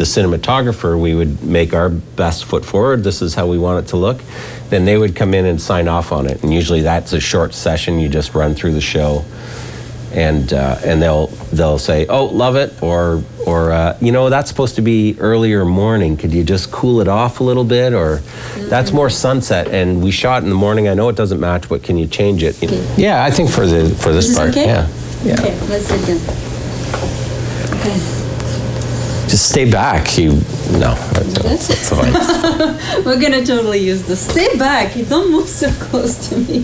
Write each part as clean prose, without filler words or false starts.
cinematographer, we would make our best foot forward. This is how we want it to look. Then they would come in and sign off on it. And usually that's a short session. You just run through the show, and they'll say, "Oh, love it," or that's supposed to be earlier morning. Could you just cool it off a little bit? Or that's more sunset, and we shot in the morning. I know it doesn't match, but can you change it? Okay. Yeah, I think for this part, okay? yeah. Okay, let's do it. Okay. Just stay back. That's fine. We're gonna totally use this. Stay back. You don't move so close to me.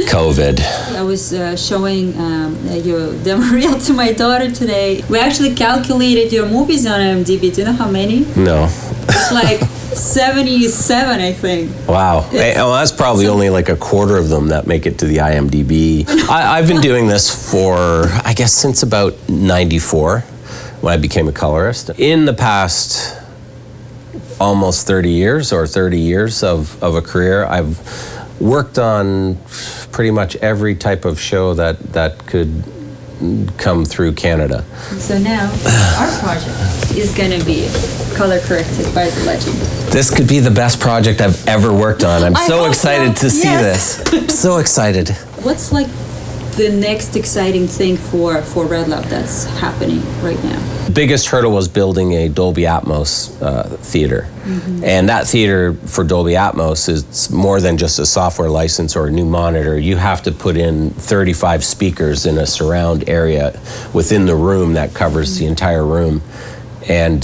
COVID. I was showing your demo reel to my daughter today. We actually calculated your movies on IMDb. Do you know how many? No. It's like 77, I think. Wow. Well, that's probably only like a quarter of them that make it to the IMDb. I've been doing this for, I guess, since about 94. When I became a colorist. In the past almost 30 years or 30 years of a career, I've worked on pretty much every type of show that could come through Canada. So now our project is going to be color corrected by the legend. This could be the best project I've ever worked on. I'm so excited to see this. I'm so excited. What's like the next exciting thing for Redlab that's happening right now? The biggest hurdle was building a Dolby Atmos theater. Mm-hmm. And that theater for Dolby Atmos is more than just a software license or a new monitor. You have to put in 35 speakers in a surround area within the room that covers the entire room. And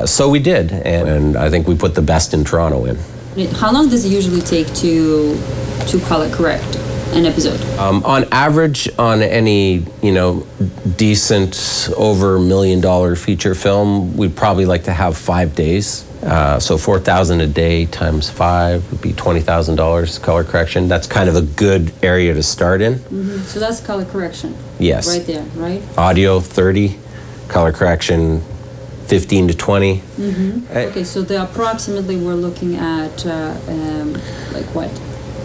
so we did, and I think we put the best in Toronto in. How long does it usually take to color correct an episode? On average, on any decent over $1 million feature film, we'd probably like to have 5 days. So $4,000 a day times 5 would be $20,000 color correction. That's kind of a good area to start in. Mm-hmm. So that's color correction. Yes. Right there, right? Audio 30, color correction 15 to 20. Mm-hmm. Okay, so approximately we're looking at like what?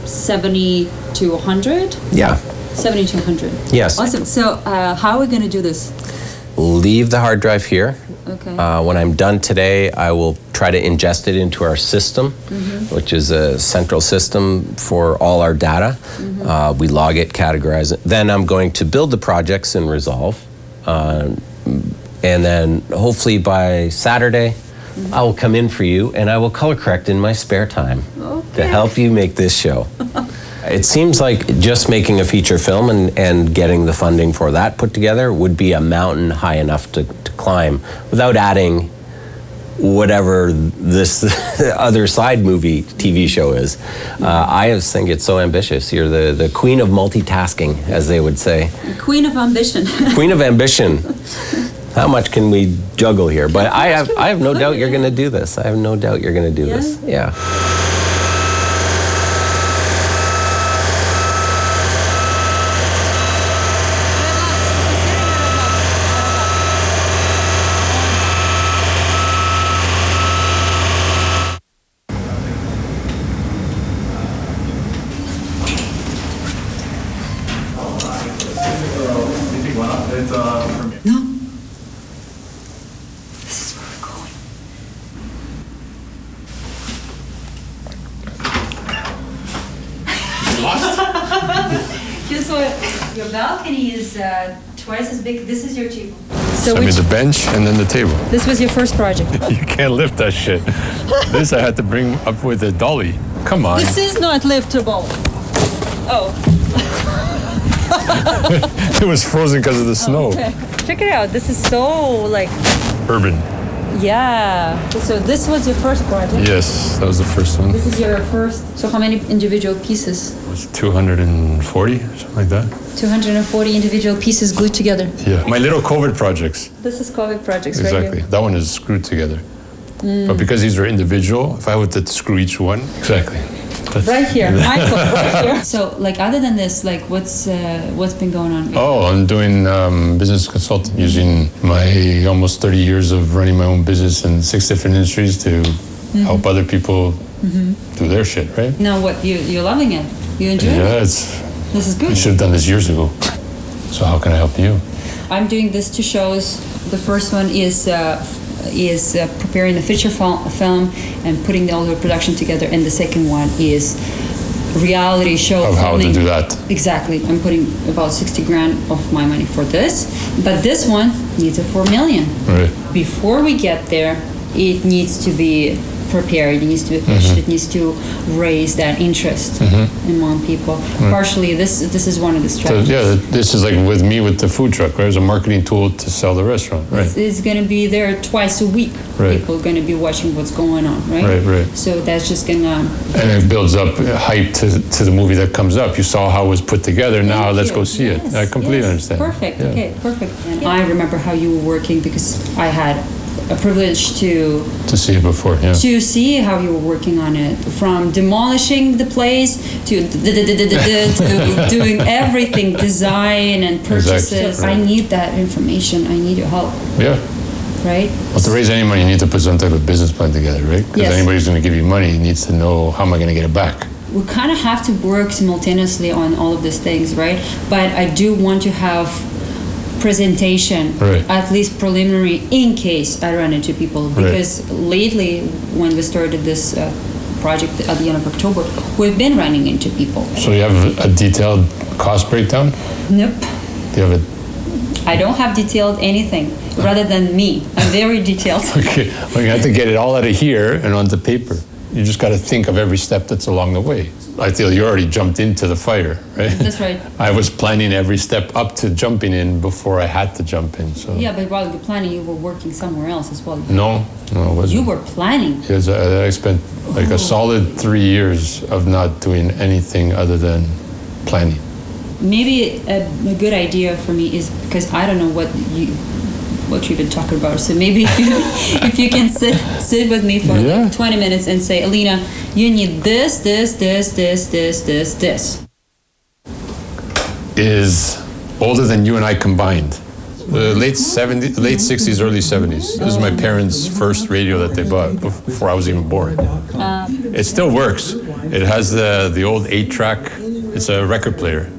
70 to 100? Yeah. 70 to 100. Yes. Awesome. So how are we going to do this? Leave the hard drive here. Okay. When I'm done today, I will try to ingest it into our system, which is a central system for all our data. We log it, categorize it. Then I'm going to build the projects in Resolve. And then hopefully by Saturday, I will come in for you and I will color correct in my spare time to help you make this show. It seems like just making a feature film and getting the funding for that put together would be a mountain high enough to climb without adding whatever this other side movie TV show is. I just think it's so ambitious. You're the queen of multitasking, as they would say. Queen of ambition. Queen of ambition. How much can we juggle here? But I have no doubt you're going to do this. I have no doubt you're going to do this. Yeah. No. This is where we're going. Guess what? Your balcony is twice as big. This is your table. So I mean the bench and then the table. This was your first project. You can't lift that shit. This I had to bring up with a dolly. Come on. This is not liftable. Oh. It was frozen because of the snow. Okay. Check it out. This is so like urban. Yeah. So this was your first project? Yes, that was the first one. This is your first. So how many individual pieces? It was 240, something like that. 240 individual pieces glued together. Yeah. My little COVID projects. This is COVID projects, exactly. Right here. That one is screwed together. But because these are individual, if I were to screw each one, exactly. Right here, Michael, right here. So, like, other than this, like, what's been going on? Oh, I'm doing business consulting, using my almost 30 years of running my own business in 6 different industries to help other people do their shit, right? Now, what, you're loving it? You enjoy it? Yeah, This is good. I should have done this years ago. So how can I help you? I'm doing this 2 shows. The first one is is preparing the feature film and putting all the production together, and the second one is reality show Of how to filming. do that. Exactly. I'm putting about 60 grand of my money for this, but this one needs a 4 million. Right. Before we get there, it needs to be prepared, it needs to be pushed, it needs to raise that interest among people. Partially, this is one of the So strategies. yeah, this is like with me with the food truck, right? It's a marketing tool to sell the restaurant, right? It's going to be there twice a week. Right. People are going to be watching what's going on, right? Right. So that's just going to... And it builds up hype to the movie that comes up. You saw how it was put together. Now let's go see it. I completely understand. Perfect. Yeah. Okay, perfect. And I remember how you were working because I had a privilege to To see it before, yeah. see how you were working on it, from demolishing the place to doing everything, design and purchases. Exactly. I need that information. I need your help, Yeah. right? Well, to raise any money, you need to put some type of business plan together, right? Because Yes. anybody who's going to give you money needs to know, how am I going to get it back? We kind of have to work simultaneously on all of these things, right? But I do want to have presentation, Right. at least preliminary, in case I run into people. Because lately, when we started this project at the end of October, we've been running into people. So you have a detailed cost breakdown? Nope. Do you have I don't have detailed anything rather than me. I'm very detailed. Okay, well, you have to get it all out of here and onto paper. You just got to think of every step that's along the way. I feel you already jumped into the fire, right? That's right. I was planning every step up to jumping in before I had to jump in. So Yeah, but while you're planning, you were working somewhere else as well. no, it wasn't. You were planning. Because I spent like a solid 3 years of not doing anything other than planning. Maybe a good idea for me is, because I don't know what you've been talking about. So maybe if you can sit with me for Yeah. like 20 minutes and say, Alina, you need this. Is older than you and I combined. Late 60s, early 70s. This is my parents' first radio that they bought before I was even born. It still works. It has the old 8-track. It's a record player.